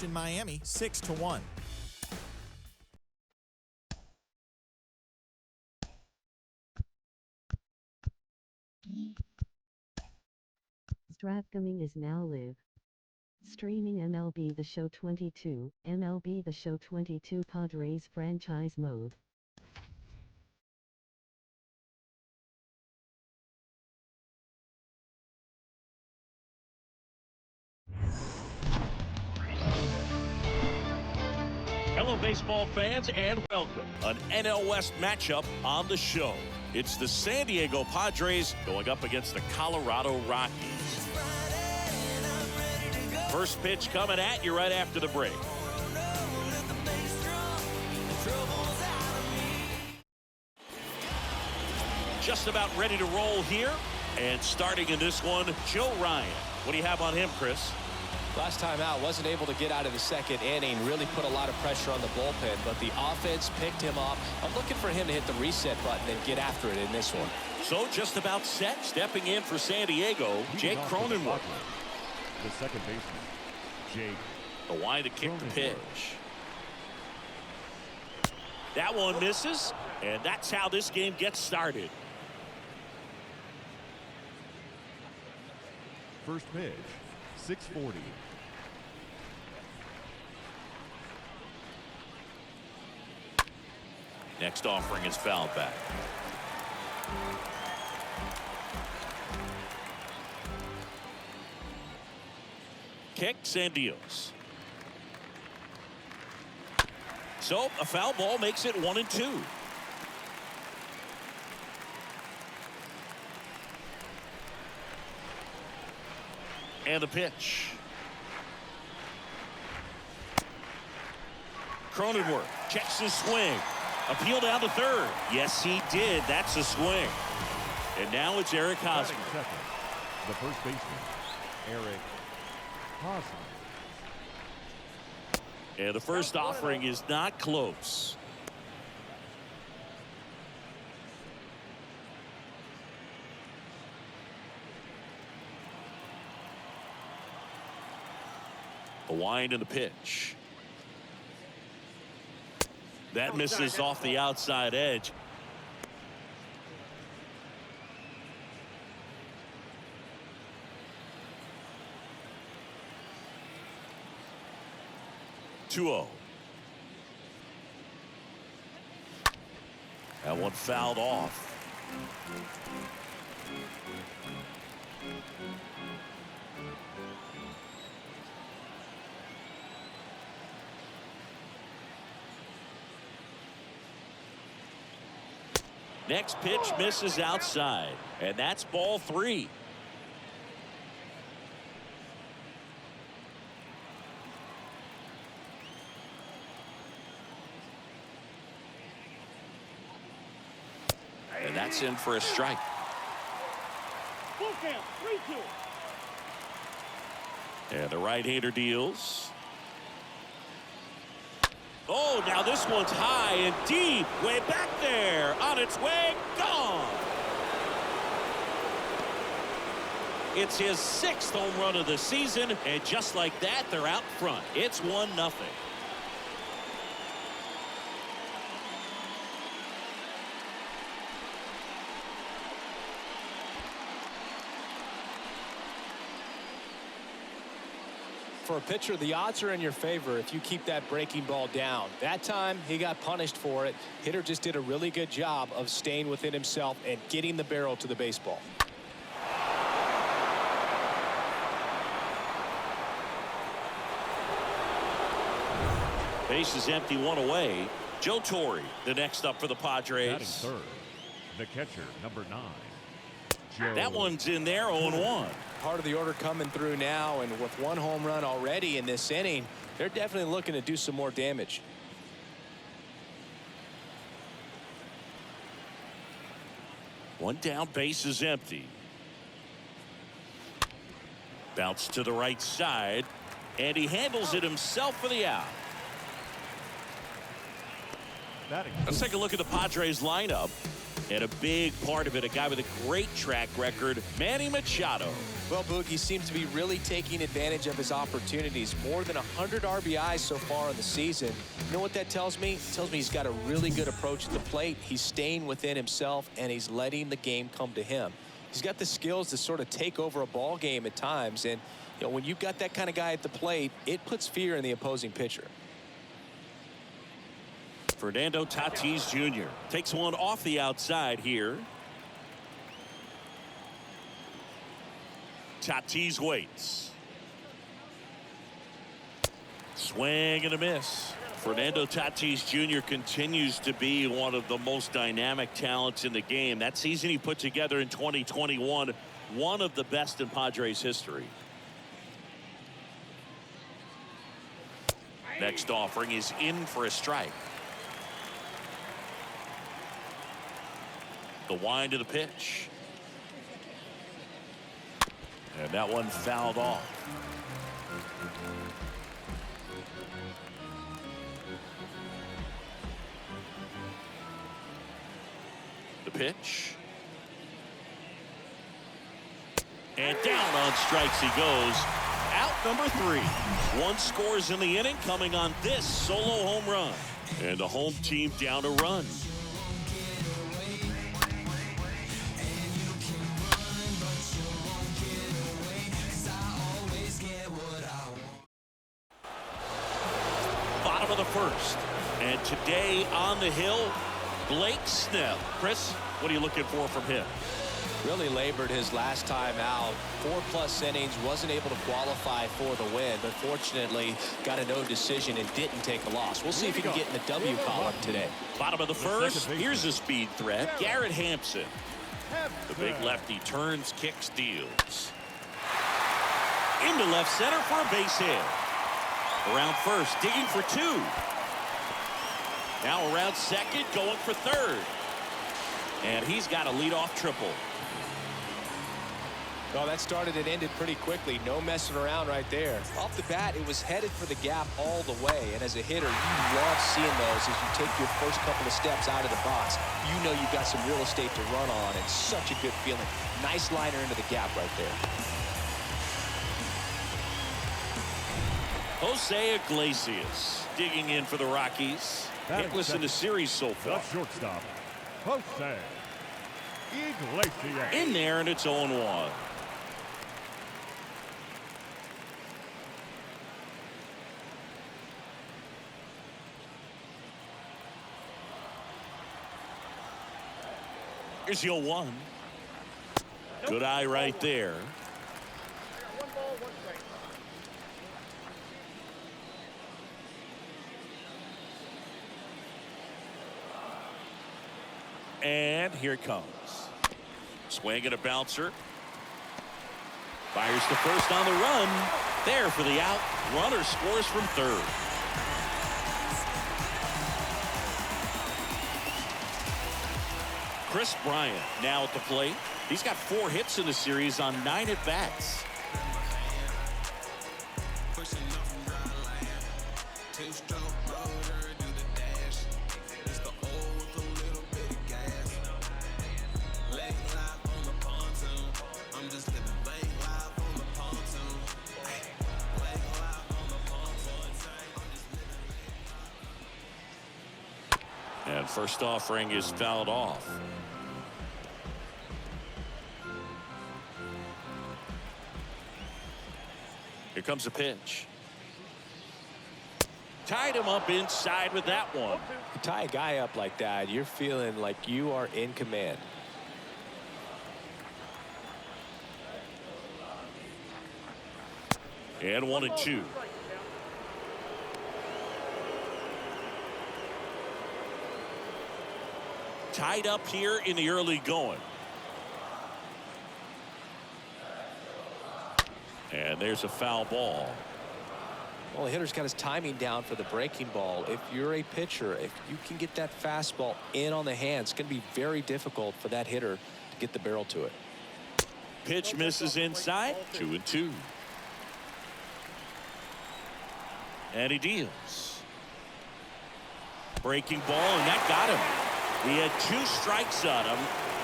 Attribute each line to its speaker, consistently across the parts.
Speaker 1: in Miami 6-1.
Speaker 2: Stratcoming is now live. Streaming MLB The Show 22, MLB The Show 22 Padres franchise mode.
Speaker 3: Hello, baseball fans, and welcome. An NL West matchup on the show. It's the San Diego Padres going up against the Colorado Rockies. First pitch coming at you right after the break. Just about ready to roll here. And starting in this one, Joe Ryan. What do you have on him, Chris?
Speaker 4: Last time out, wasn't able to get out of the second inning, really put a lot of pressure on the bullpen, but the offense picked him up. I'm looking for him to hit the reset button and get after it in this one.
Speaker 3: So just about set, stepping in for San Diego, Jake Cronenworth.
Speaker 5: The second baseman, Jake.
Speaker 3: The line to kick the pitch. That one misses, and that's how this game gets started.
Speaker 5: First pitch, 640.
Speaker 3: Next offering is fouled back. Kicks and deals. So a foul ball makes it 1-2. And the pitch. Cronenworth checks his swing. Appeal down to third. Yes, he did. That's a swing. And now it's Eric Hosmer.
Speaker 5: Second, the first baseman, Eric Hosmer.
Speaker 3: And the first offering is not close. The wind and the pitch. That misses off the outside edge. That one fouled off. Next pitch misses outside, and that's ball 3. And that's in for a strike.
Speaker 6: Full count, 3-2.
Speaker 3: And the right-hander deals. Oh, now this one's high and deep, way back there, on its way, gone. It's his 6th home run of the season, and just like that, they're out front. It's 1-0.
Speaker 4: For a pitcher, the odds are in your favor if you keep that breaking ball down. That time, he got punished for it. Hitter just did a really good job of staying within himself and getting the barrel to the baseball.
Speaker 3: Base is empty, 1 away. Joe Torre, the next up for the Padres.
Speaker 5: Batting third, the catcher, number 9. Joe.
Speaker 3: That one's in there, 0-1.
Speaker 4: Part of the order coming through now, and with 1 home run already in this inning, they're definitely looking to do some more damage.
Speaker 3: One down, base is empty. Bounce to the right side, and he handles it himself for the out.
Speaker 5: Batting.
Speaker 3: Let's take a look at the Padres lineup. And a big part of it, a guy with a great track record, Manny Machado.
Speaker 4: Well, Boog, he seems to be really taking advantage of his opportunities. More than 100 RBIs so far in the season. You know what that tells me? It tells me he's got a really good approach at the plate. He's staying within himself, and he's letting the game come to him. He's got the skills to sort of take over a ball game at times. And, you know, when you've got that kind of guy at the plate, it puts fear in the opposing pitcher.
Speaker 3: Fernando Tatis Jr. takes one off the outside here. Tatis waits. Swing and a miss. Fernando Tatis Jr. continues to be one of the most dynamic talents in the game. That season he put together in 2021, one of the best in Padres history. Next offering is in for a strike. The wind of the pitch. And that one fouled off. The pitch. And down on strikes he goes. Out number 3. 1 scores in the inning, coming on this solo home run. And the home team down a run. Bottom of the first. And today on the hill, Blake Snell. Chris, what are you looking for from him?
Speaker 4: Really labored his last time out. 4+ innings, wasn't able to qualify for the win, but fortunately got a no decision and didn't take a loss. We'll see if he can get in the W column today.
Speaker 3: Bottom of the first. Here's a speed threat. Garrett Hampson. The big lefty turns, kicks, deals. Into left center for a base hit. Around first, digging for 2. Now around second, going for third. And he's got a leadoff triple.
Speaker 4: Well, that started and ended pretty quickly. No messing around right there. Off the bat, it was headed for the gap all the way. And as a hitter, you love seeing those as you take your first couple of steps out of the box. You know you've got some real estate to run on, and such a good feeling. Nice liner into the gap right there.
Speaker 3: Jose Iglesias digging in for the Rockies. Hitless in the series so far.
Speaker 5: The shortstop, Jose Iglesias.
Speaker 3: In there, and it's 0-1. Here's the 0-1. Good eye right there. And here it comes. Swing and a bouncer. Fires to first on the run. There for the out. Runner scores from third. Chris Bryant now at the plate. He's got 4 hits in the series on 9 at-bats. And first offering is fouled off. Here comes a pitch. Tied him up inside with that one.
Speaker 4: You tie a guy up like that, you're feeling like you are in command.
Speaker 3: And 1-2. Tied up here in the early going. And there's a foul ball.
Speaker 4: Well, the hitter's got his timing down for the breaking ball. If you're a pitcher, if you can get that fastball in on the hands, it's going to be very difficult for that hitter to get the barrel to it.
Speaker 3: Pitch misses inside. 2-2. And he deals. Breaking ball, and that got him. He had 2 strikes on him,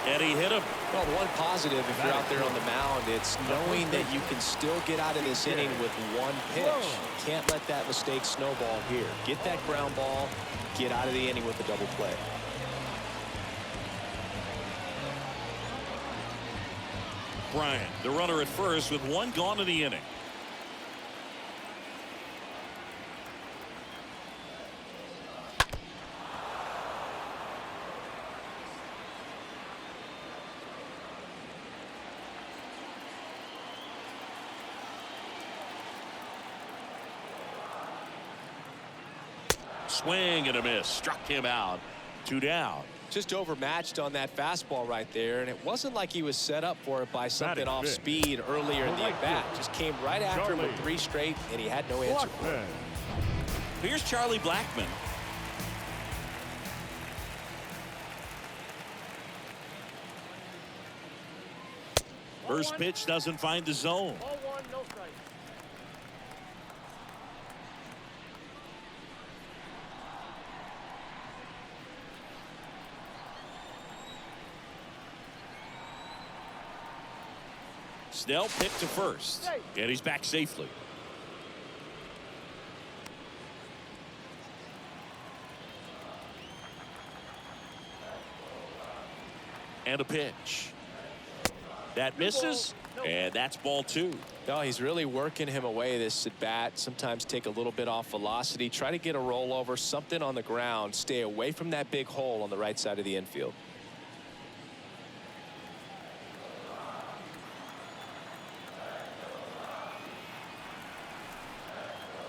Speaker 3: and he hit him.
Speaker 4: Well, one positive if you're out there on the mound, it's knowing that you can still get out of this inning with 1 pitch. You can't let that mistake snowball here. Get that ground ball, get out of the inning with a double play.
Speaker 3: Bryant, the runner at first with 1 gone in the inning. Swing and a miss. Struck him out. 2 down.
Speaker 4: Just overmatched on that fastball right there, and it wasn't like he was set up for it by something off speed earlier in the at-bat. Just came right after him with 3 straight, and he had no answer for it.
Speaker 3: Here's Charlie Blackmon. First pitch doesn't find the zone.
Speaker 6: Ball 1, no strike.
Speaker 3: Snell picked to first, and he's back safely. And a pitch. That misses, and that's ball 2.
Speaker 4: No, he's really working him away this at bat. Sometimes take a little bit off velocity, try to get a rollover, something on the ground, stay away from that big hole on the right side of the infield.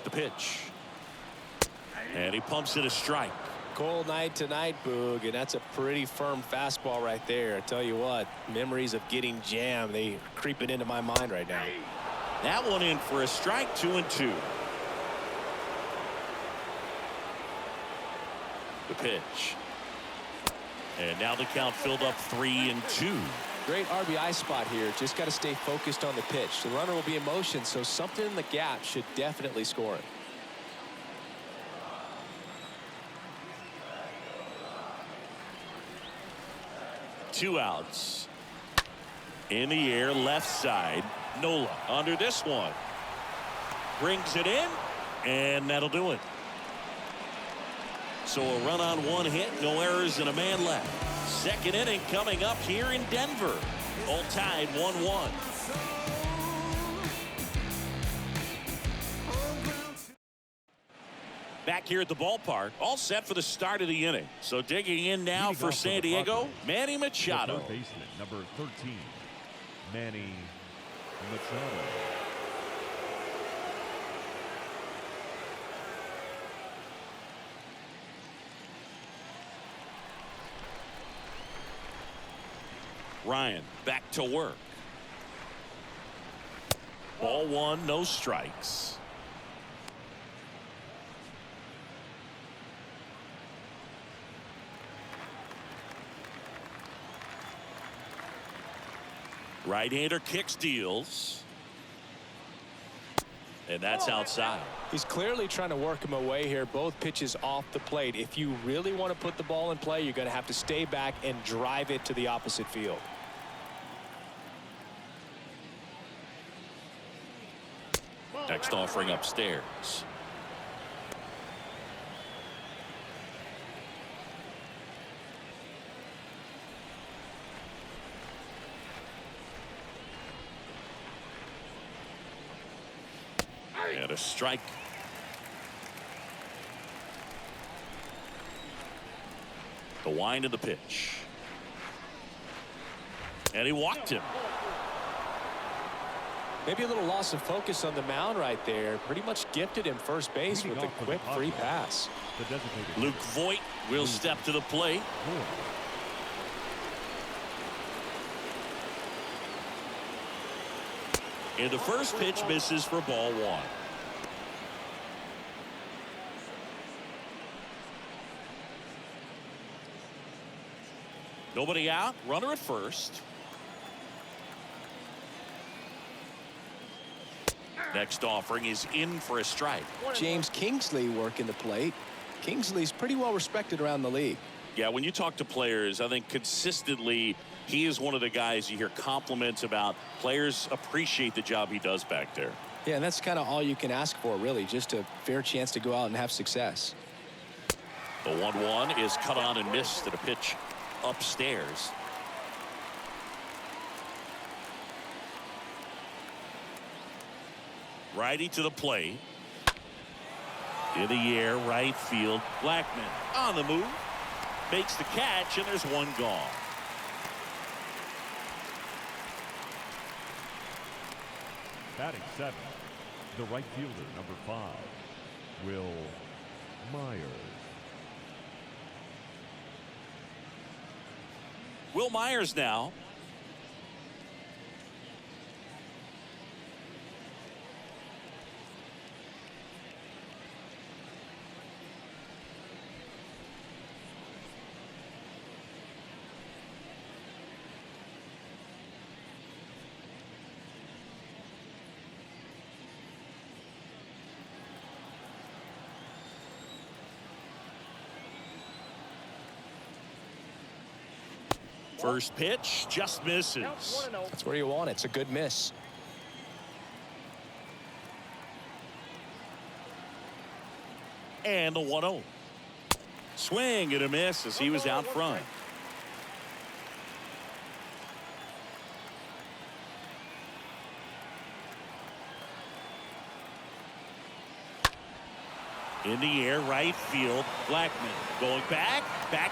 Speaker 3: The pitch. And he pumps it a strike.
Speaker 4: Cold night tonight, Boog, and that's a pretty firm fastball right there. I tell you what, memories of getting jammed, they creeping into my mind right now.
Speaker 3: That one in for a strike. 2-2. The pitch. And now the count filled up 3-2.
Speaker 4: Great RBI spot here. Just got to stay focused on the pitch. The runner will be in motion, so something in the gap should definitely score him.
Speaker 3: Two outs. In the air, left side. Nola under this one. Brings it in, and that'll do it. So a run on 1 hit, no errors, and a man left. Second inning coming up here in Denver. All tied 1-1. Back here at the ballpark, all set for the start of the inning. So digging in now for San Diego, Manny Machado.
Speaker 5: Third baseman, number 13, Manny Machado.
Speaker 3: Ryan back to work. Ball 1, no strikes. Right-hander kicks, deals. And that's outside.
Speaker 4: He's clearly trying to work him away here. Both pitches off the plate. If you really want to put the ball in play, you're going to have to stay back and drive it to the opposite field.
Speaker 3: Next offering upstairs. And a strike. The wind of the pitch. And he walked him.
Speaker 4: Maybe a little loss of focus on the mound right there. Pretty much gifted him first base with a quick free pass.
Speaker 3: Luke Voit will step to the plate. And the first pitch misses for ball 1. Nobody out. Runner at first. Next offering is in for a strike.
Speaker 4: James Kingsley working the plate. Kingsley's pretty well respected around the league.
Speaker 3: Yeah, when you talk to players, I think consistently he is one of the guys you hear compliments about. Players appreciate the job he does back there.
Speaker 4: Yeah, and that's kind of all you can ask for, really, just a fair chance to go out and have success.
Speaker 3: The 1-1 is cut on and missed at a pitch upstairs. Righty to the plate. In the air, right field. Blackman on the move. Makes the catch, and there's one gone.
Speaker 5: Batting 7th, the right fielder, number 5, Will Myers.
Speaker 3: Will Myers now. First pitch just misses.
Speaker 4: That's where you want it. It's a good miss.
Speaker 3: And the 1-0. Swing and a miss as he was out front. In the air, right field. Blackman going back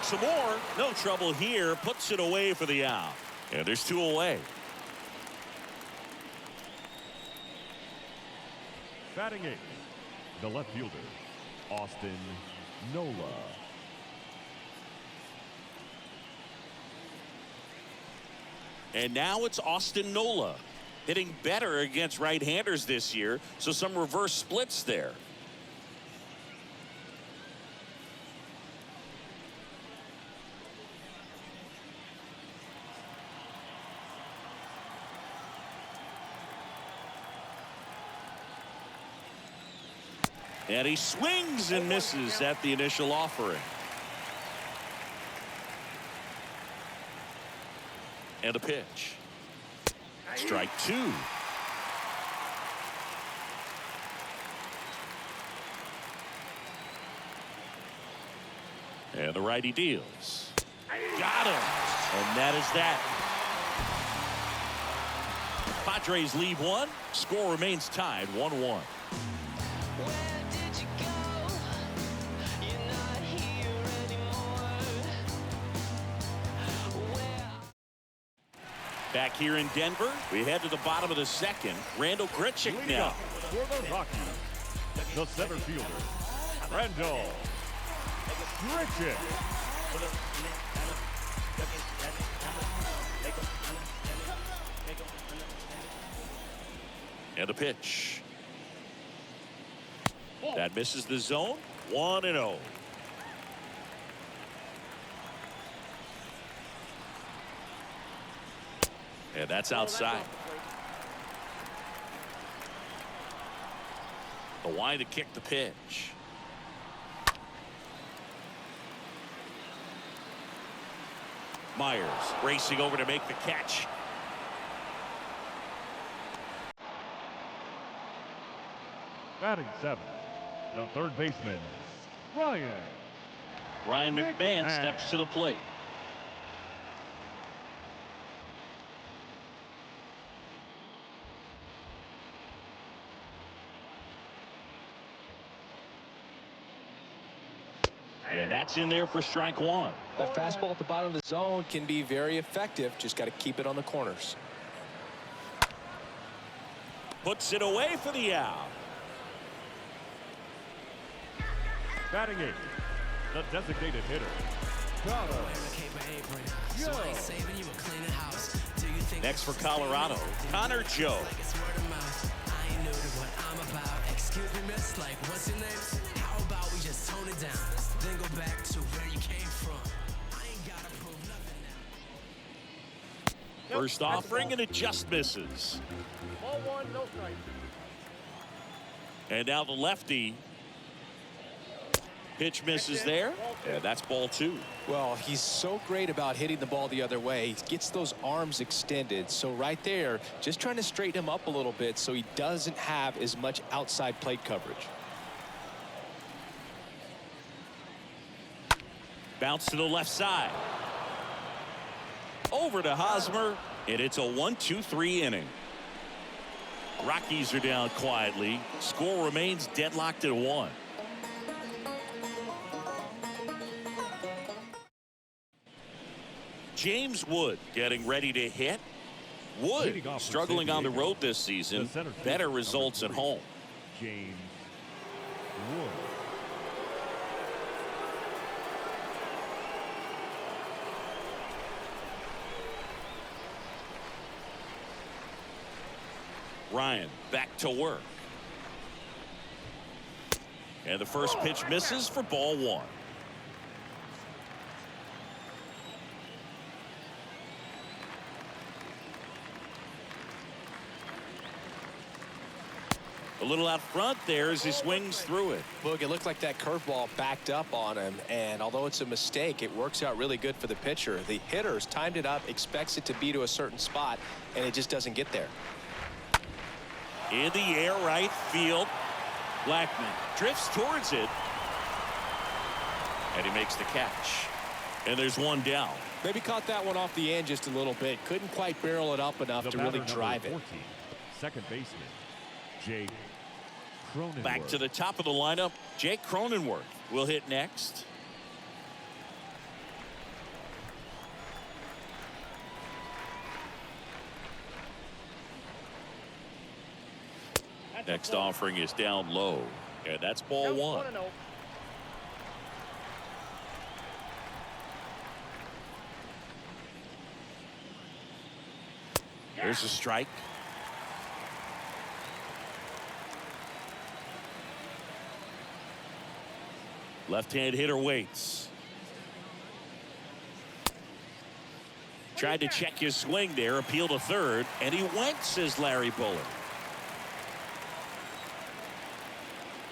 Speaker 3: some more. No trouble here. Puts it away for the out. And there's 2 away.
Speaker 5: Batting 8th, the left fielder, Austin Nola.
Speaker 3: And now it's Austin Nola hitting better against right-handers this year. So some reverse splits there. And he swings and misses at the initial offering. And a pitch. Strike 2. And the righty deals. Got him. And that is that. Padres lead 1. Score remains tied 1-1. Back here in Denver, we head to the bottom of the 2nd. Randall Grichuk now.
Speaker 5: For the Rockies, the center fielder, Randall Grichuk.
Speaker 3: And a pitch. That misses the zone. 1-0. And that's outside. The wind to kick the pitch. Myers racing over to make the catch.
Speaker 5: Batting 7th, the third baseman, Ryan
Speaker 3: McMahon steps to the plate. And that's in there for strike 1.
Speaker 4: That fastball at the bottom of the zone can be very effective. Just got to keep it on the corners.
Speaker 3: Puts it away for the out.
Speaker 5: Batting 8th, the designated hitter, Connor.
Speaker 3: Next for Colorado, Connor Joe. First offering, and it just misses.
Speaker 6: Ball 1, no strike.
Speaker 3: And now the lefty Pitch misses there, and that's ball 2.
Speaker 4: Well, he's so great about hitting the ball the other way. He gets those arms extended. So right there, just trying to straighten him up a little bit so he doesn't have as much outside plate coverage.
Speaker 3: Bounce to the left side. Over to Hosmer, and it's a 1-2-3 inning. Rockies are down quietly. Score remains deadlocked at 1. James Wood getting ready to hit. Wood struggling on the road this season. Better results at home.
Speaker 5: James Wood.
Speaker 3: Ryan back to work. And the first pitch misses for ball 1. A little out front there as he swings through it.
Speaker 4: Look, it looked like that curveball backed up on him, and although it's a mistake, it works out really good for the pitcher. The hitter's timed it up, expects it to be to a certain spot, and it just doesn't get there.
Speaker 3: In the air, right field. Blackman drifts towards it, and he makes the catch. And there's one down.
Speaker 4: Maybe caught that one off the end just a little bit. Couldn't quite barrel it up enough to really drive it.
Speaker 5: 14, second baseman, Jake Cronenworth.
Speaker 3: Back to the top of the lineup. Jake Cronenworth will hit next. Next offering is down low, and that's ball 1. There's a strike. Left-hand hitter waits. Tried to check his swing there, appeal to third, and he went, says Larry Bullard.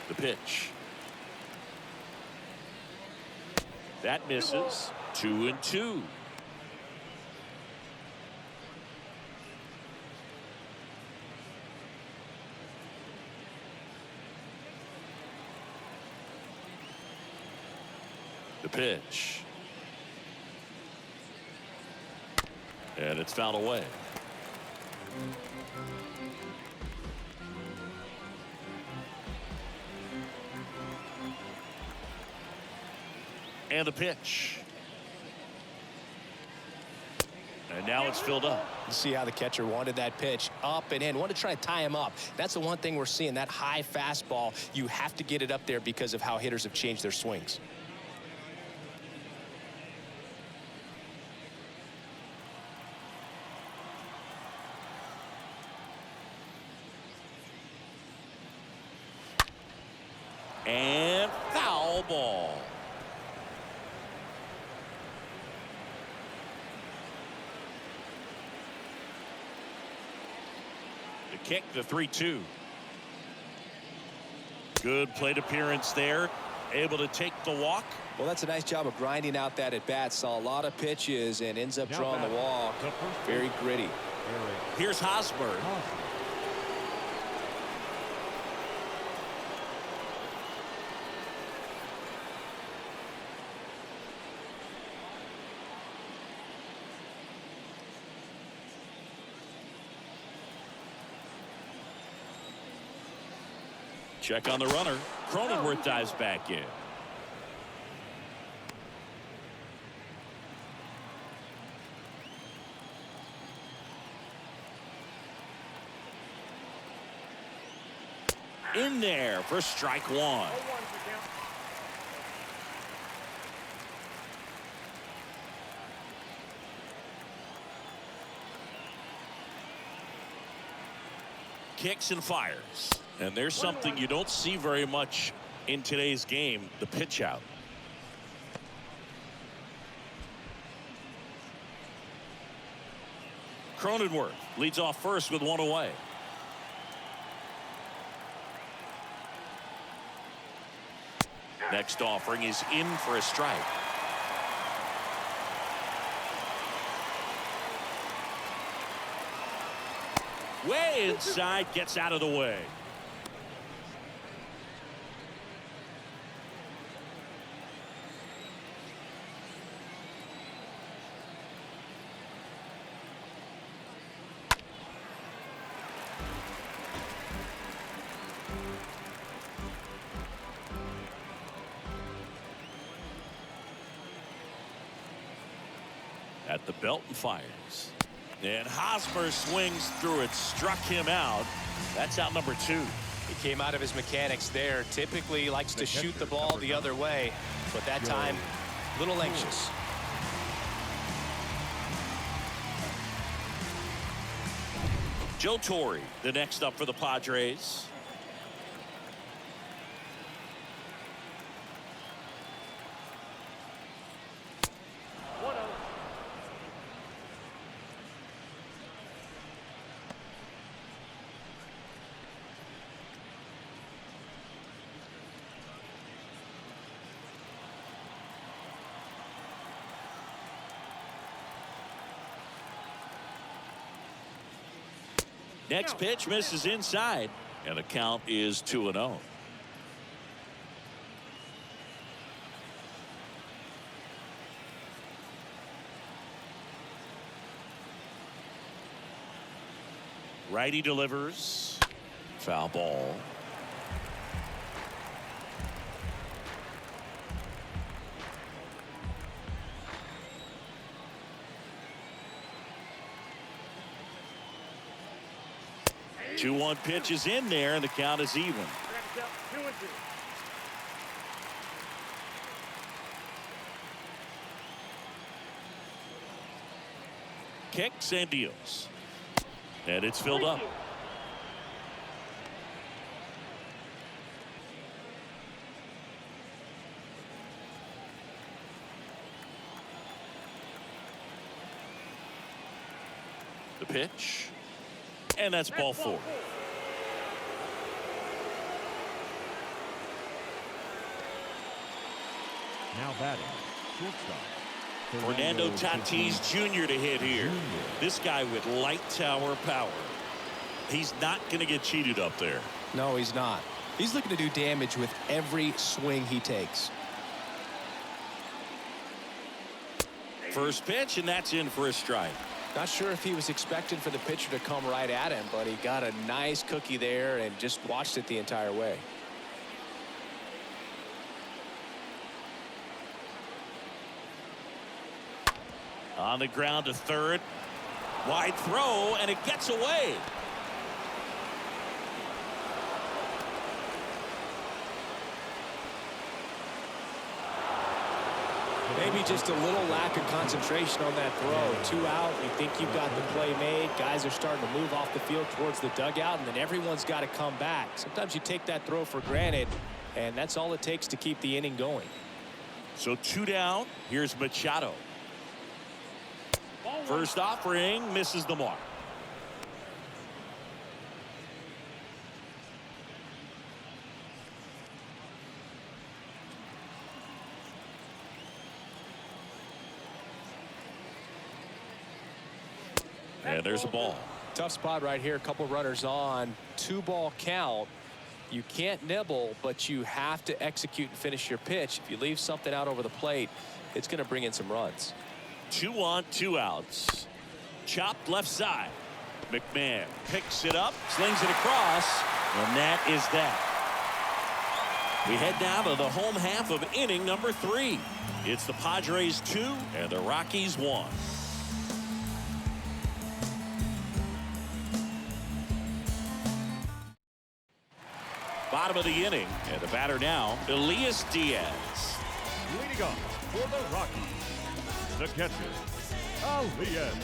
Speaker 3: The pitch. That misses. 2-2. The pitch. And it's fouled away. And the pitch. And now it's filled up.
Speaker 4: You see how the catcher wanted that pitch up and in. Wanted to try to tie him up. That's the one thing we're seeing. That high fastball, you have to get it up there because of how hitters have changed their swings.
Speaker 3: And foul ball. The kick, the 3-2. Good plate appearance there. Able to take the walk.
Speaker 4: Well, that's a nice job of grinding out that at bat. Saw a lot of pitches and ends up drawing the walk. Very gritty.
Speaker 3: Here's Hosmer. Check on the runner. Cronenworth dives back in. In there for strike 1. Kicks and fires. And there's something you don't see very much in today's game, the pitch out. Cronenworth leads off first with one away. Next offering is in for a strike. Way inside, gets out of the way. At the belt and fires. And Hosmer swings through it, struck him out. That's out number 2.
Speaker 4: He came out of his mechanics there. Typically likes to shoot the ball the other way, but that time a little anxious.
Speaker 3: Joe Torre, the next up for the Padres. Next pitch misses inside, and the count is 2-0. Righty delivers. Foul ball. The 2-1 pitch is in there, and the count is even.
Speaker 6: 2-2.
Speaker 3: Kicks and deals. And it's filled up. The pitch. And that's ball 4.
Speaker 5: Now batting, shortstop.
Speaker 3: Fernando Tatis Jr. to hit here. This guy with light tower power. He's not going to get cheated up there.
Speaker 4: No, he's not. He's looking to do damage with every swing he takes.
Speaker 3: First pitch, and that's in for a strike.
Speaker 4: Not sure if he was expecting for the pitcher to come right at him, but he got a nice cookie there and just watched it the entire way.
Speaker 3: On the ground to third. Wide throw, and it gets away.
Speaker 4: Maybe just a little lack of concentration on that throw. 2 out. You think you've got the play made. Guys are starting to move off the field towards the dugout, and then everyone's got to come back. Sometimes you take that throw for granted, and that's all it takes to keep the inning going.
Speaker 3: So 2 down. Here's Machado. First offering misses the mark. And there's a ball.
Speaker 4: Tough spot right here. A couple runners on. 2-ball count. You can't nibble, but you have to execute and finish your pitch. If you leave something out over the plate, it's going to bring in some runs.
Speaker 3: 2 on, 2 outs. Chopped left side. McMahon picks it up, slings it across, and that is that. We head now to the home half of inning number 3. It's the Padres 2 and the Rockies 1. Bottom of the inning, and the batter now, Elias Diaz.
Speaker 5: Leading off for the Rockies, the catcher, Elias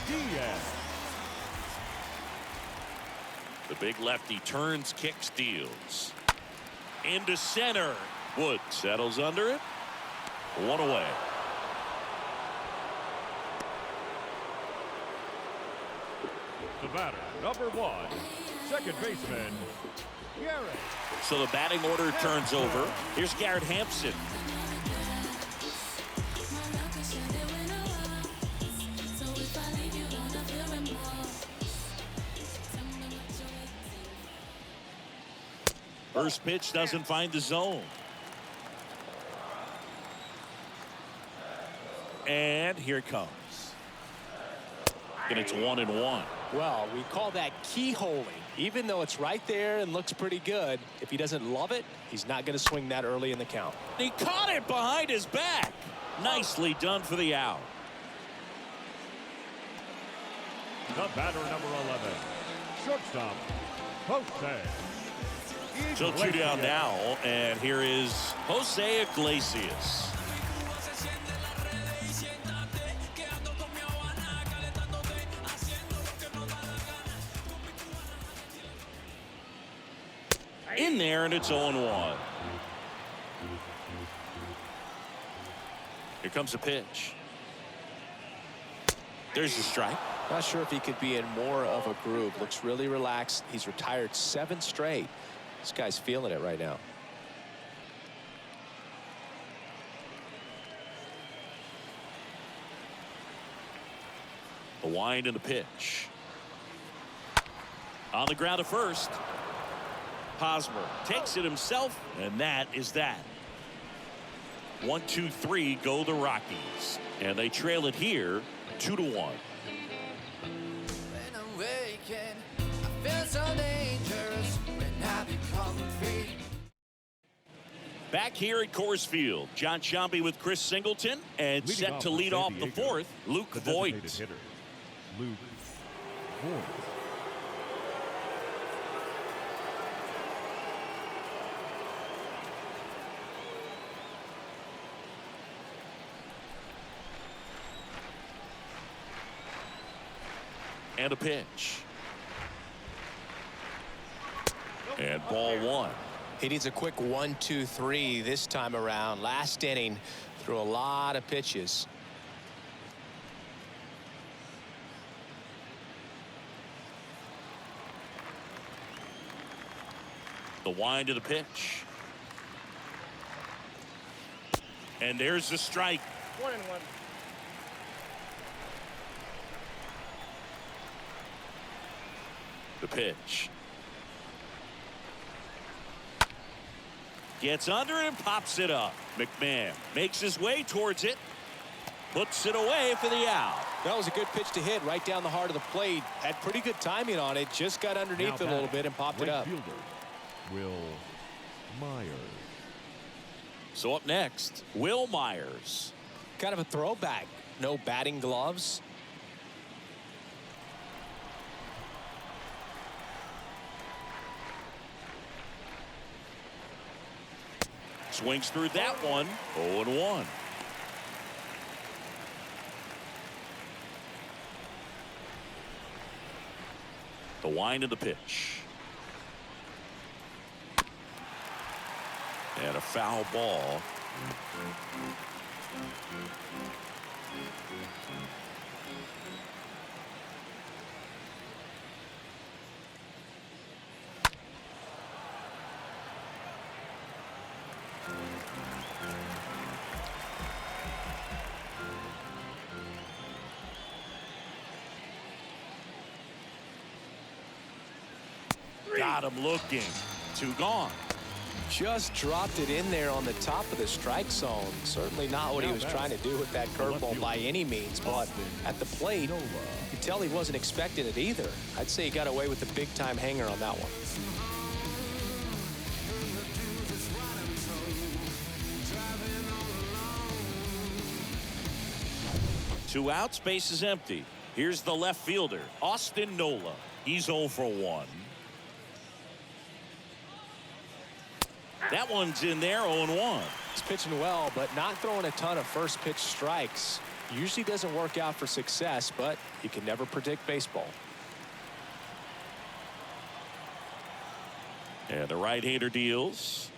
Speaker 5: Diaz.
Speaker 3: The big lefty turns, kicks, deals. Into center. Wood settles under it. 1 away.
Speaker 5: The batter, number 1, Second baseman, Garrett.
Speaker 3: So the batting order turns over. Here's Garrett Hampson. First pitch doesn't find the zone. And here it comes. And it's 1-1.
Speaker 4: Well, we call that keyholing. Even though it's right there and looks pretty good, if he doesn't love it, he's not going to swing that early in the count.
Speaker 3: He caught it behind his back. Nicely done for the out.
Speaker 5: The batter, number 11, shortstop, Jose.
Speaker 3: So 2 down now, and here is Jose Iglesias. In there, and it's 0-1. Here comes the pitch. There's the strike.
Speaker 4: Not sure if he could be in more of a groove. Looks really relaxed. He's retired 7 straight. This guy's feeling it right now.
Speaker 3: The wind and the pitch. On the ground at first. Hosmer takes it himself, and that is that. 1, 2, 3 go the Rockies, and they trail it here 2-1.
Speaker 7: When I'm waking, I feel so dangerous when I become free.
Speaker 3: Back here at Coors Field, John Sciambi with Chris Singleton, and
Speaker 5: Leading
Speaker 3: set
Speaker 5: off
Speaker 3: to
Speaker 5: for
Speaker 3: lead
Speaker 5: San
Speaker 3: off the
Speaker 5: Diego,
Speaker 3: fourth, Luke
Speaker 5: the
Speaker 3: Voigt.
Speaker 5: designated hitter, Luke Voigt.
Speaker 3: And a pitch. And ball 1.
Speaker 4: He needs a quick 1-2-3 this time around. Last inning, threw a lot of pitches.
Speaker 3: The wind of the pitch. And there's the strike.
Speaker 6: 1-1.
Speaker 3: The pitch. Gets under and pops it up. McMahon makes his way towards it. Puts it away for the out.
Speaker 4: That was a good pitch to hit right down the heart of the plate. Had pretty good timing on it. Just got underneath
Speaker 5: Now
Speaker 4: it a little
Speaker 5: batting,
Speaker 4: bit and popped it
Speaker 5: right
Speaker 4: up.
Speaker 5: fielder, Will Myers.
Speaker 3: So up next, Will Myers.
Speaker 4: Kind of a throwback. No batting gloves.
Speaker 3: Swings through that one. 0-1. The wind of the pitch. And a foul ball. Got him looking. 2 gone.
Speaker 4: Just dropped it in there on the top of the strike zone. Certainly not what he was trying to do with that curveball by any means, but at the plate, you could tell he wasn't expecting it either. I'd say he got away with a big-time hanger on that one.
Speaker 3: Two outs, base is empty. Here's the left fielder, Austin Nola. He's 0 for 1. That one's in there, 0-1.
Speaker 4: He's pitching well, but not throwing a ton of first pitch strikes. Usually doesn't work out for success, but you can never predict baseball.
Speaker 3: And the right-hander deals.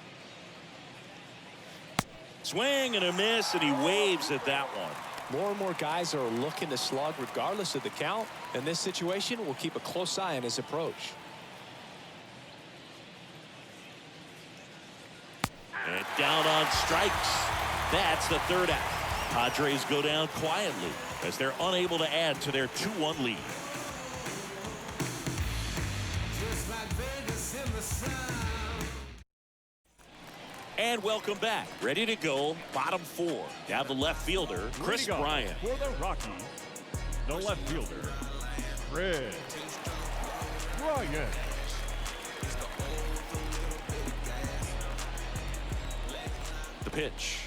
Speaker 3: Swing and a miss, and he waves at that one.
Speaker 4: More and more guys are looking to slug regardless of the count. In this situation, we'll keep a close eye on his approach.
Speaker 3: strikes. That's the third out. Padres go down quietly as they're unable to add to their 2-1 lead. And welcome back. Ready to go. Bottom four. Now the left fielder, Chris
Speaker 5: Leading off
Speaker 3: Bryant.
Speaker 5: For the Rockies, the left fielder, Chris Bryant.
Speaker 3: The pitch.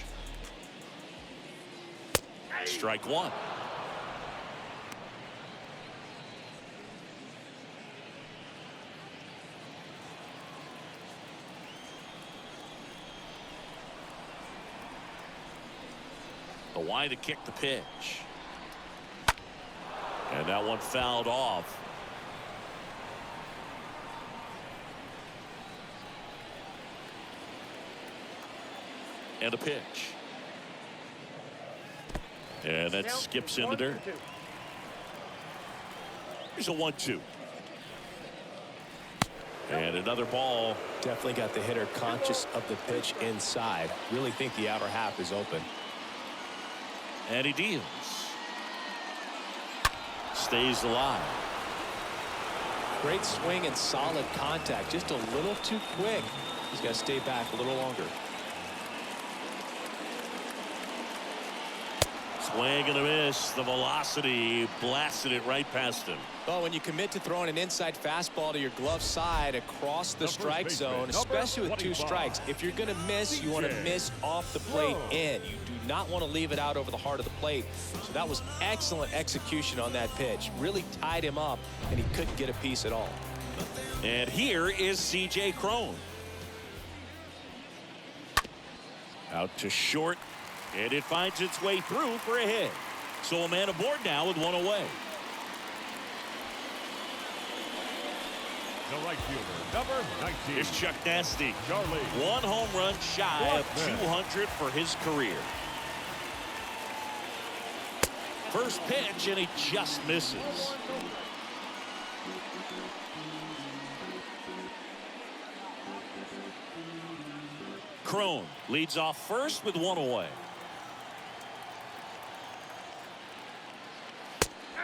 Speaker 3: Strike one. The wide to kick the pitch. And that one fouled off. And a pitch. And that skips in the dirt. Here's a 1-2. And another ball.
Speaker 4: Definitely got the hitter conscious of the pitch inside. Really think the outer half is open.
Speaker 3: And he deals. Stays alive.
Speaker 4: Great swing and solid contact. Just a little too quick. He's got to stay back a little longer.
Speaker 3: Swing and a miss. The velocity blasted it right past him.
Speaker 4: Well, when you commit to throwing an inside fastball to your glove side across the strike zone, especially with 2 strikes, if you're going to miss, you want to miss off the plate in. You do not want to leave it out over the heart of the plate. So that was excellent execution on that pitch. Really tied him up, and he couldn't get a piece at all.
Speaker 3: And here is C.J. Cron. Out to short, and it finds its way through for a hit. So a man aboard now with 1 away.
Speaker 5: The right fielder, number 19.
Speaker 3: Here's Chuck Nasty.
Speaker 5: Charlie.
Speaker 3: 1 home run shy of 200 for his career. First pitch, and he just misses. Cron leads off first with 1 away.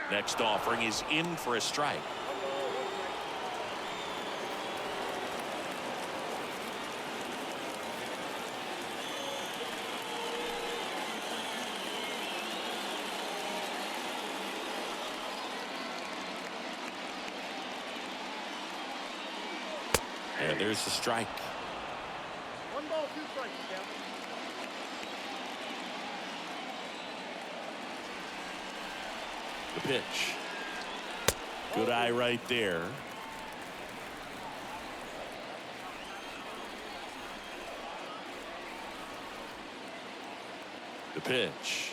Speaker 3: Next offering is in for a strike. And there's the strike.
Speaker 6: 1 ball, 2 strikes, Captain.
Speaker 3: The pitch. Good eye right there. The pitch.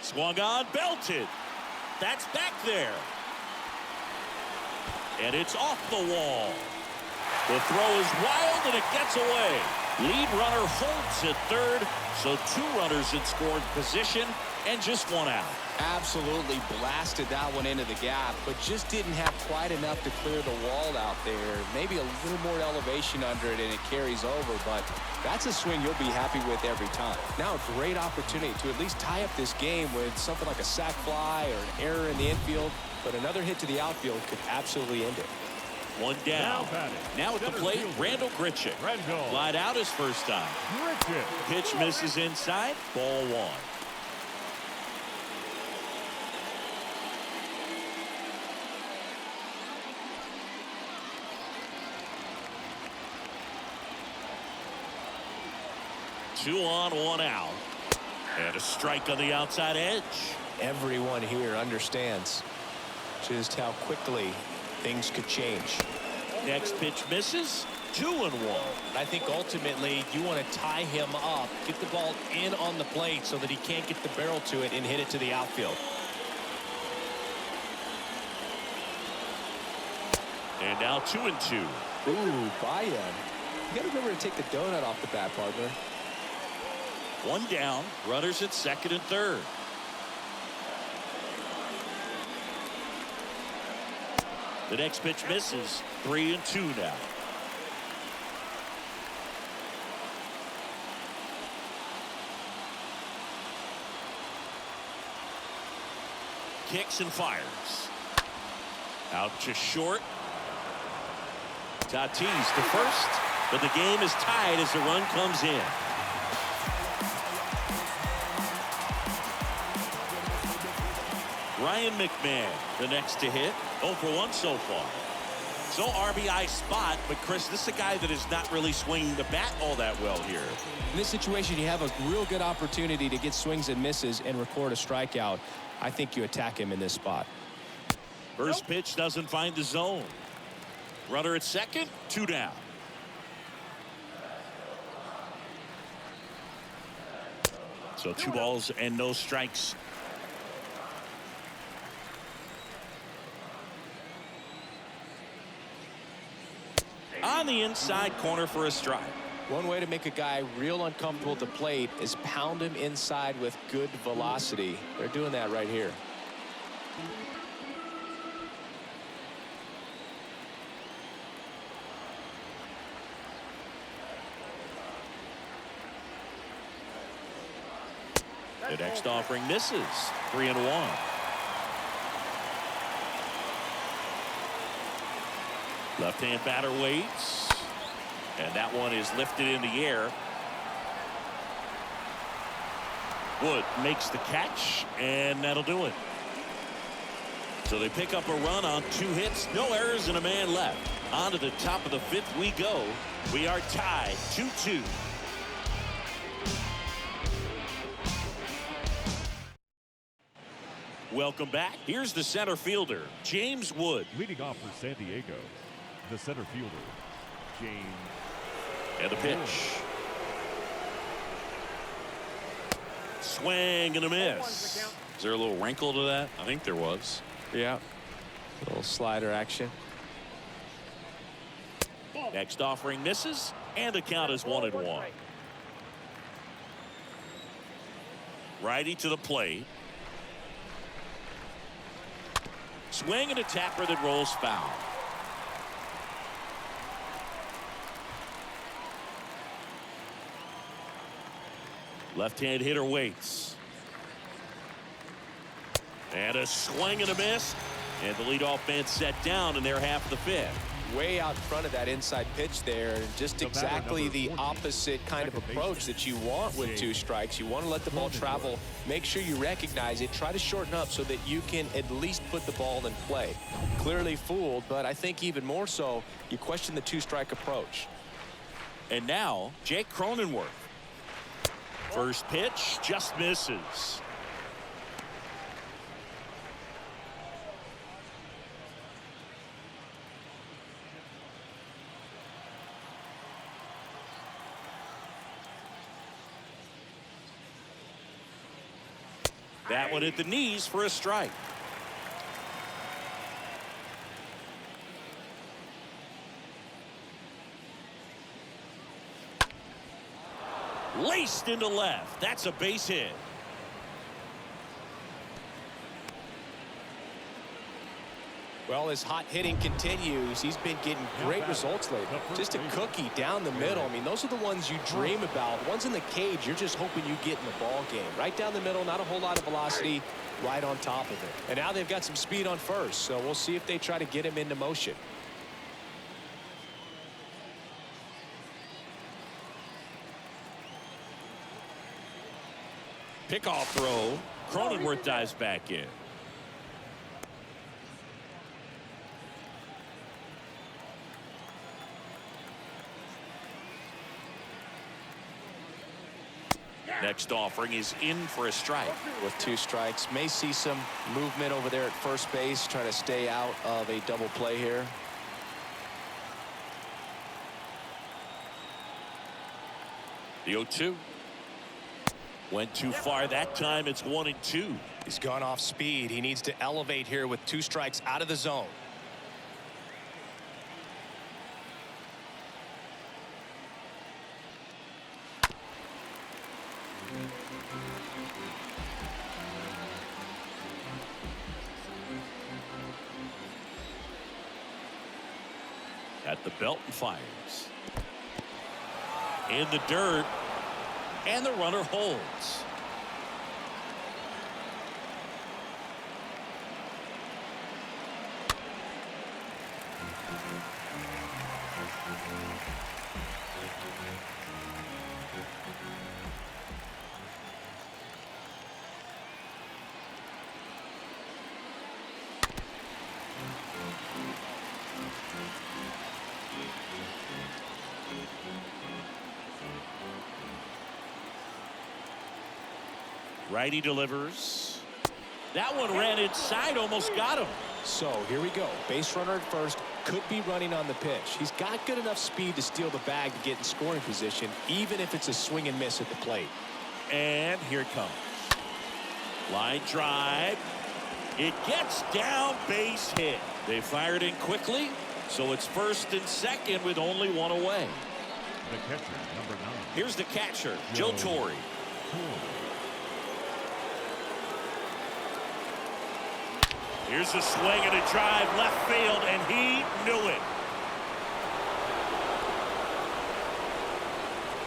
Speaker 3: Swung on, belted. That's back there. And it's off the wall. The throw is wild, and it gets away. Lead runner holds at third, so 2 runners in scoring position and just 1 out.
Speaker 4: Absolutely blasted that one into the gap, but just didn't have quite enough to clear the wall out there. Maybe a little more elevation under it, and it carries over, but that's a swing you'll be happy with every time. Now a great opportunity to at least tie up this game with something like a sac fly or an error in the infield, but another hit to the outfield could absolutely end it.
Speaker 3: 1 down. Now at the plate, Randall Grichuk. Lied out his first time. Pitch misses inside. Ball 1. Two on, 1 out. And a strike on the outside edge.
Speaker 4: Everyone here understands just how quickly things could change.
Speaker 3: Next pitch misses. 2-1.
Speaker 4: I think ultimately you want to tie him up, get the ball in on the plate so that he can't get the barrel to it and hit it to the outfield.
Speaker 3: And now 2-2.
Speaker 4: Ooh, buy-in. You got to remember to take the donut off the bat, partner.
Speaker 3: 1 down. Runners at second and third. The next pitch misses. 3-2 now. kicks and fires. Out to short. Tatis to first, but the game is tied as the run comes in. Ryan McMahon, the next to hit. 0 for 1 so far. So RBI spot, but Chris, this is a guy that is not really swinging the bat all that well here.
Speaker 4: In this situation, you have a real good opportunity to get swings and misses and record a strikeout. I think you attack him in this spot.
Speaker 3: First pitch doesn't find the zone. Runner at second, 2 down. So 2 balls and no strikes. On the inside corner for a strike.
Speaker 4: One way to make a guy real uncomfortable at the plate is pound him inside with good velocity. They're doing that right here.
Speaker 3: The next offering misses. 3-1. Left-hand batter waits. And that one is lifted in the air. Wood makes the catch, and that'll do it. So they pick up a run on 2 hits, no errors, and a man left. On to the top of the 5th we go. We are tied 2-2. Welcome back. Here's the center fielder, James Wood.
Speaker 5: Leading off for San Diego, the center fielder, James.
Speaker 3: And the pitch. Swing and a miss. Is there a little wrinkle to that? I think there was.
Speaker 4: Yeah. A little slider action.
Speaker 3: Next offering misses, and the count is 1-1. Righty to the plate. Swing and a tapper that rolls foul. Left-hand hitter waits. And a swing and a miss. And the leadoff man set down in their half of the 5th.
Speaker 4: Way out in front of that inside pitch there. Just exactly the opposite kind of approach that you want with 2 strikes. You want to let the ball travel. Make sure you recognize it. Try to shorten up so that you can at least put the ball in play. Clearly fooled, but I think even more so, you question the 2-strike approach.
Speaker 3: And now, Jake Cronenworth. First pitch just misses. That one at the knees for a strike. Laced into left. That's a base hit.
Speaker 4: Well, as hot hitting continues, he's been getting great results lately. Just a cookie down the middle. I mean, those are the ones you dream about. Ones in the cage, you're just hoping you get in the ball game. Right down the middle, not a whole lot of velocity, right on top of it. And now they've got some speed on first, so we'll see if they try to get him into motion.
Speaker 3: Pickoff throw. Cronenworth dives back in. Next offering is in for a strike.
Speaker 4: With 2 strikes, may see some movement over there at first base, trying to stay out of a double play here.
Speaker 3: The 0-2. Went too far that time. It's 1-2.
Speaker 4: He's gone off speed. He needs to elevate here with 2 strikes out of the zone.
Speaker 3: At the belt and fires. In the dirt. And the runner holds. Righty delivers. That one ran inside, almost got him.
Speaker 4: So here we go. Base runner at first, could be running on the pitch. He's got good enough speed to steal the bag to get in scoring position, even if it's a swing and miss at the plate.
Speaker 3: And here it comes. Line drive. It gets down, base hit. They fired in quickly, so it's first and second with only one away.
Speaker 5: The catcher, number 9.
Speaker 3: Here's the catcher, Joe Torre. Here's a swing and a drive left field, and he knew it.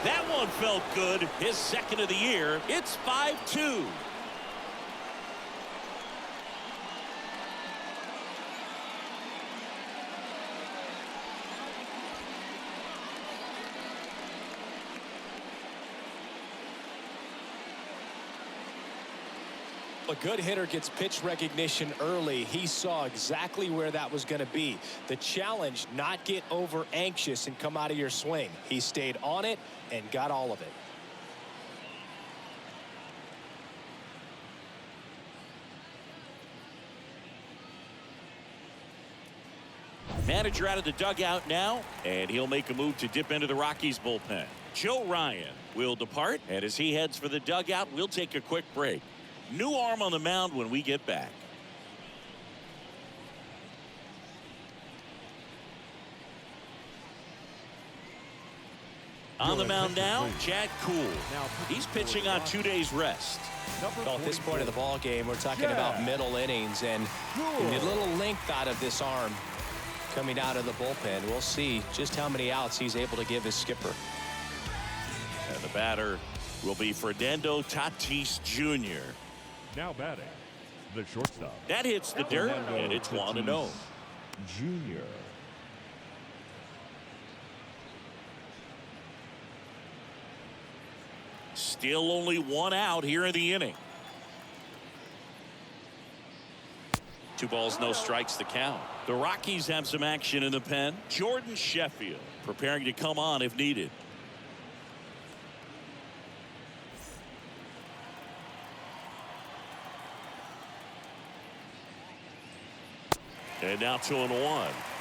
Speaker 3: That one felt good. His second of the year. It's 5-2.
Speaker 4: A good hitter gets pitch recognition early. He saw exactly where that was going to be. The challenge, not get over anxious and come out of your swing. He stayed on it and got all of it.
Speaker 3: Manager out of the dugout now, and he'll make a move to dip into the Rockies bullpen. Joe Ryan will depart, and as he heads for the dugout, we'll take a quick break. New arm on the mound when we get back. On the mound now, Chad Kuhl. He's pitching on 2 days rest.
Speaker 4: Well, at this point of the ball game, we're talking about middle innings, and you need a little length out of this arm coming out of the bullpen. We'll see just how many outs he's able to give his skipper.
Speaker 3: And the batter will be Fernando Tatis Jr.
Speaker 5: Now batting, the shortstop.
Speaker 3: That hits the dirt, and it's 1-0.
Speaker 5: Junior.
Speaker 3: Still only one out here in the inning. 2 balls, no strikes the count. The Rockies have some action in the pen. Jordan Sheffield preparing to come on if needed. And now 2-1.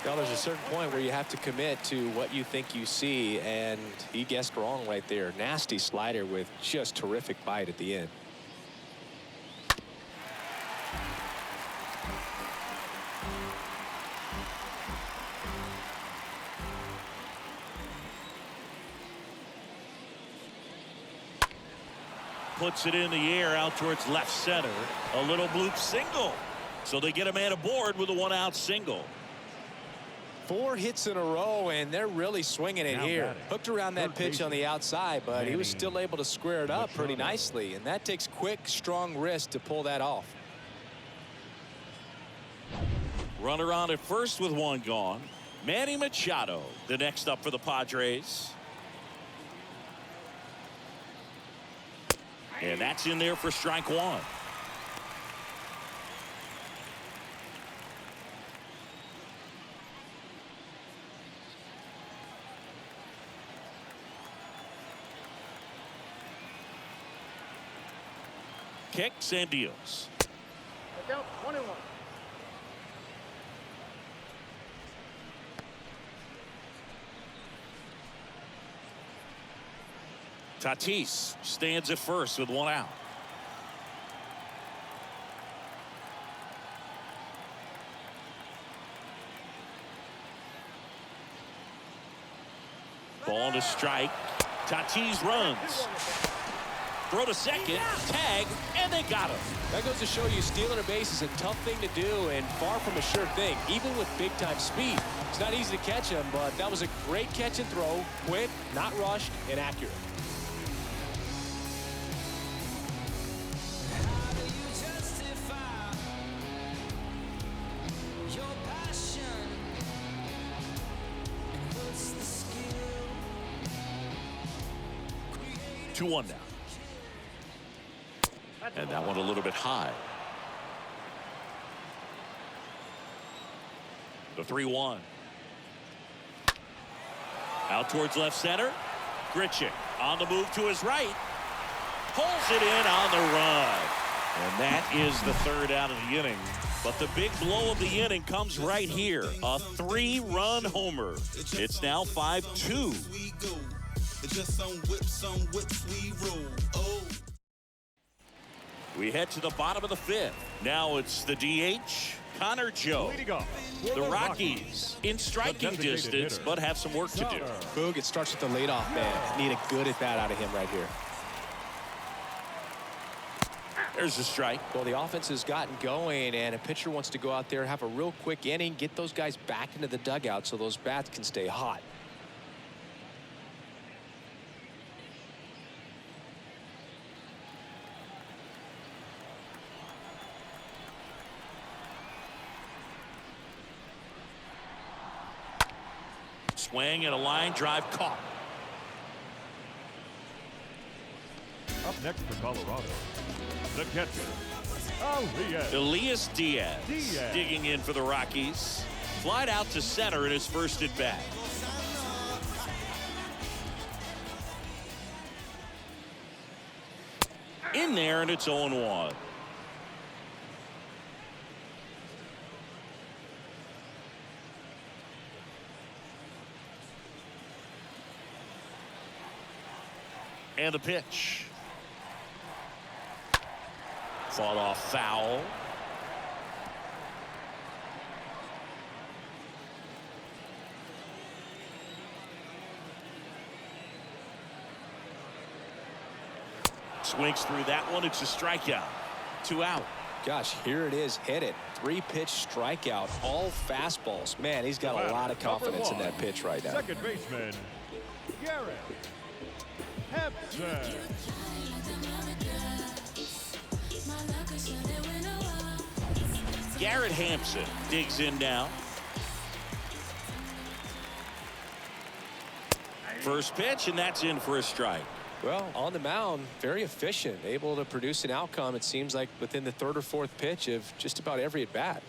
Speaker 4: Well, there's a certain point where you have to commit to what you think you see, and he guessed wrong right there. Nasty slider with just terrific bite at the end.
Speaker 3: Puts it in the air out towards left center. A little bloop single. So they get a man aboard with a 1-out single.
Speaker 4: 4 hits in a row, and they're really swinging it here. Hooked around that pitch on the outside, but he was still able to square it up pretty nicely, and that takes quick, strong wrist to pull that off.
Speaker 3: Runner on at first with 1 gone. Manny Machado, the next up for the Padres. And that's in there for strike 1. Kicks and deals.
Speaker 6: Down 21.
Speaker 3: Tatis stands at first with 1 out. Ball to strike. Tatis runs. Throw to second, tag, and they got him.
Speaker 4: That goes to show you stealing a base is a tough thing to do and far from a sure thing, even with big-time speed. It's not easy to catch him, but that was a great catch and throw, quick, not rushed, and accurate.
Speaker 3: 2-1 now. And that one a little bit high. The 3-1. Out towards left center. Grichuk on the move to his right. Pulls it in on the run. And that is the third out of the inning. But the big blow of the inning comes right here. A 3-run homer. It's now 5-2. We head to the bottom of the 5th. Now it's the DH, Connor Joe. The Rockies in striking distance, but have some work to do.
Speaker 4: Boog, it starts with the leadoff man. Need a good at bat out of him right here.
Speaker 3: There's a strike.
Speaker 4: Well, the offense has gotten going, and a pitcher wants to go out there, have a real quick inning, get those guys back into the dugout so those bats can stay hot.
Speaker 3: Swing and a line drive caught.
Speaker 5: Up next for Colorado, the catcher, Elias
Speaker 3: Diaz digging in for the Rockies. Flied out to center in his first at bat. In there, and it's 0-1. And the pitch. Fought off foul. Swings through that one. It's a strikeout. 2 out.
Speaker 4: Gosh, here it is. Hit it. 3-pitch strikeout. All fastballs. Man, he's got a lot of confidence in that pitch right now.
Speaker 5: Second baseman, Garrett Hampson.
Speaker 3: Garrett Hampson digs in now. First pitch, and that's in for a strike.
Speaker 4: Well, on the mound, very efficient, able to produce an outcome, it seems like, within the 3rd or 4th pitch of just about every at bat.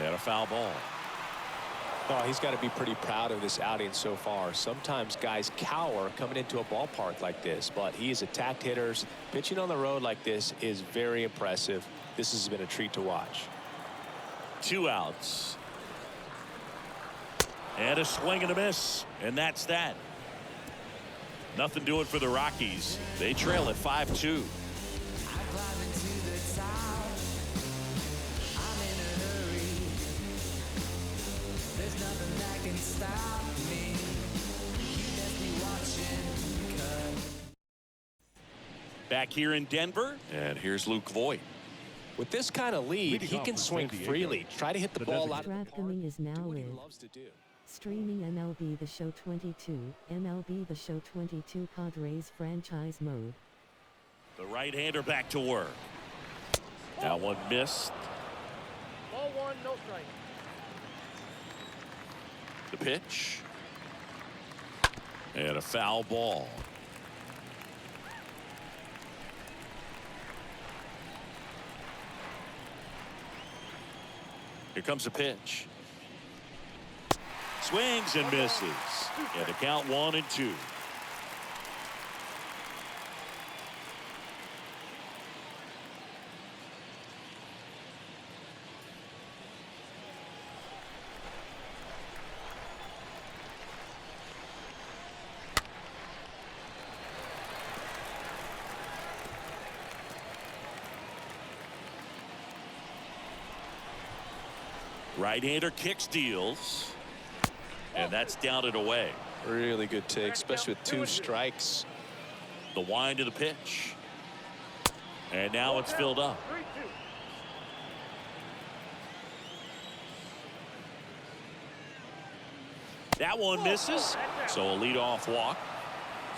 Speaker 3: And a foul ball.
Speaker 4: Oh, he's got to be pretty proud of this outing so far. Sometimes guys cower coming into a ballpark like this, but he's attacked hitters. Pitching on the road like this is very impressive. This has been a treat to watch.
Speaker 3: 2 outs. And a swing and a miss. And that's that. Nothing doing for the Rockies. They trail at 5-2. Back here in Denver, and here's Luke Voigt.
Speaker 4: With this kind of lead, he can swing freely. Try to hit the ball out of the park.
Speaker 2: DraftKings is now
Speaker 4: Do what he
Speaker 2: live.
Speaker 4: loves to do.
Speaker 2: Streaming MLB The Show 22, MLB The Show 22 Padres franchise mode.
Speaker 3: The right-hander back to work. That one missed.
Speaker 6: Ball 1, no strike.
Speaker 3: The pitch. And a foul ball. Here comes a pitch. Swings and misses. And the count 1-2. Right-hander kicks, deals, and that's down and away.
Speaker 4: Really good take, especially with 2 strikes.
Speaker 3: The wind of the pitch, and now it's filled up.
Speaker 6: 3-2.
Speaker 3: That one misses, so a leadoff walk.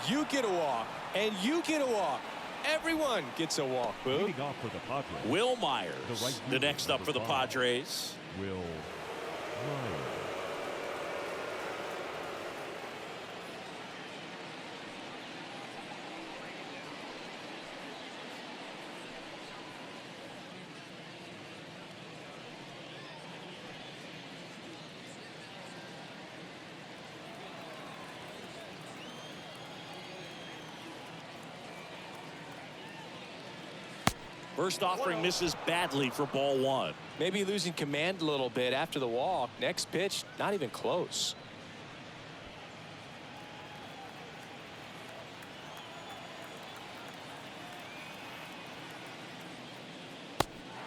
Speaker 4: You get a walk, and you get a walk. Everyone gets a walk, Boog.
Speaker 5: Leading off for the Padres,
Speaker 3: Will Myers, the next up for the Padres.
Speaker 5: Will Ryan.
Speaker 3: First offering misses badly for ball one.
Speaker 4: Maybe losing command a little bit after the walk. Next pitch, not even close.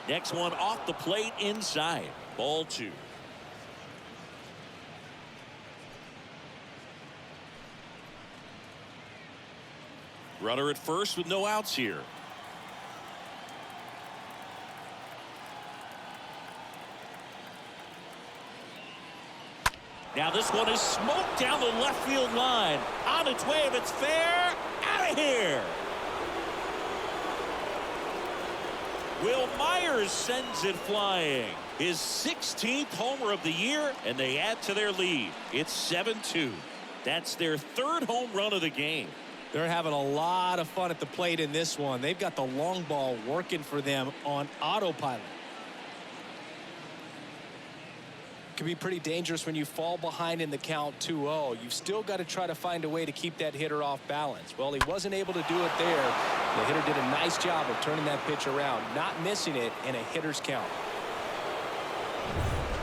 Speaker 3: Next one off the plate inside. Ball two. Runner at first with no outs here. Now this one is smoked down the left field line. On its way, if it's fair, out of here. Will Myers sends it flying. His 16th homer of the year, and they add to their lead. It's 7-2. That's their third home run of the game.
Speaker 4: They're having a lot of fun at the plate in this one. They've got the long ball working for them on autopilot. Can be pretty dangerous when you fall behind in the count 2-0. You've still got to try to find a way to keep that hitter off balance. Well, he wasn't able to do it there. The hitter did a nice job of turning that pitch around, not missing it in a hitter's count.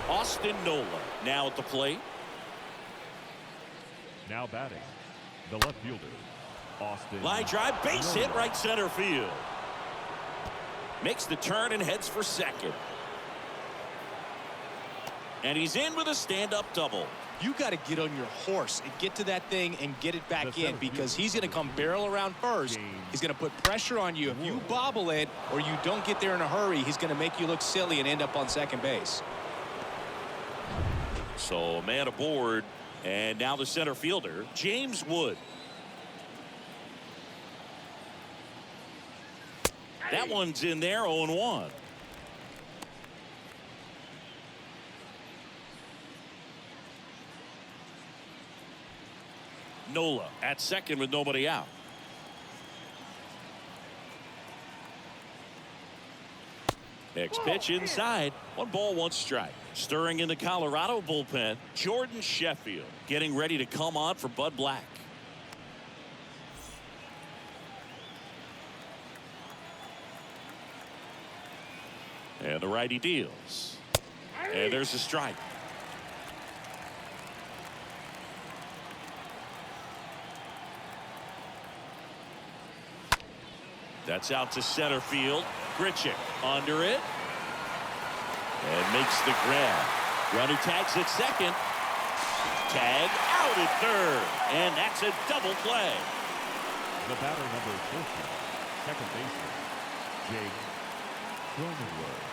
Speaker 3: Austin Nola now at the plate.
Speaker 5: Now batting, the left fielder, Austin.
Speaker 3: Line drive, base hit, right center field. Makes the turn and heads for second. And he's in with a stand-up double.
Speaker 4: You got to get on your horse and get to that thing and get it back in, because he's going to come barrel around first. He's going to put pressure on you. If you bobble it or you don't get there in a hurry, he's going to make you look silly and end up on second base.
Speaker 3: So a man aboard, and now the center fielder, James Wood. That one's in there, 0-1. Nola at second with nobody out. Next pitch inside. 1-1 strike. Stirring in the Colorado bullpen, Jordan Sheffield getting ready to come on for Bud Black. And the righty deals. And there's a strike. That's out to center field. Grichuk under it. And makes the grab. Runner tags at second. Tag out at third. And that's a double play.
Speaker 5: The batter number 14, second baseman, Jake Cronenworth.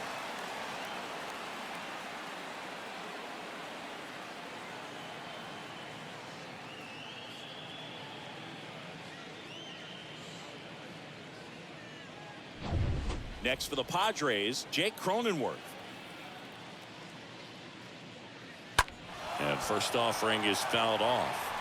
Speaker 3: Next for the Padres, Jake Cronenworth. And first offering is fouled off.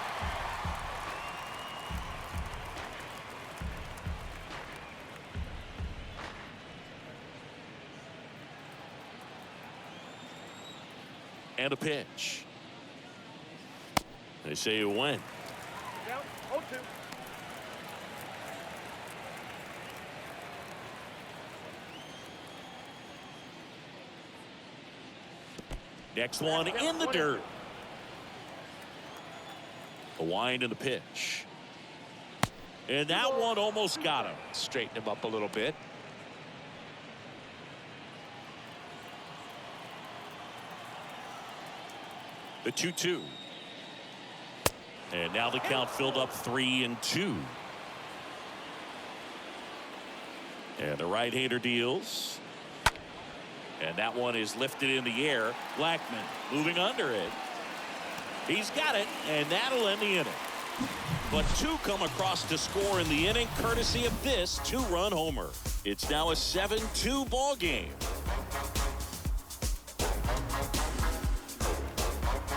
Speaker 3: And a pitch. They say you win.
Speaker 6: Down 0-2.
Speaker 3: Next one in the dirt. A wind and the pitch. And that one almost got him.
Speaker 4: Straighten him up a little bit.
Speaker 3: The 2-2. And now the count filled up 3-2. And the right-hander deals. And that one is lifted in the air. Blackman moving under it. He's got it, and that'll end the inning. But two come across to score in the inning, courtesy of this two-run homer. It's now a 7-2 ball game.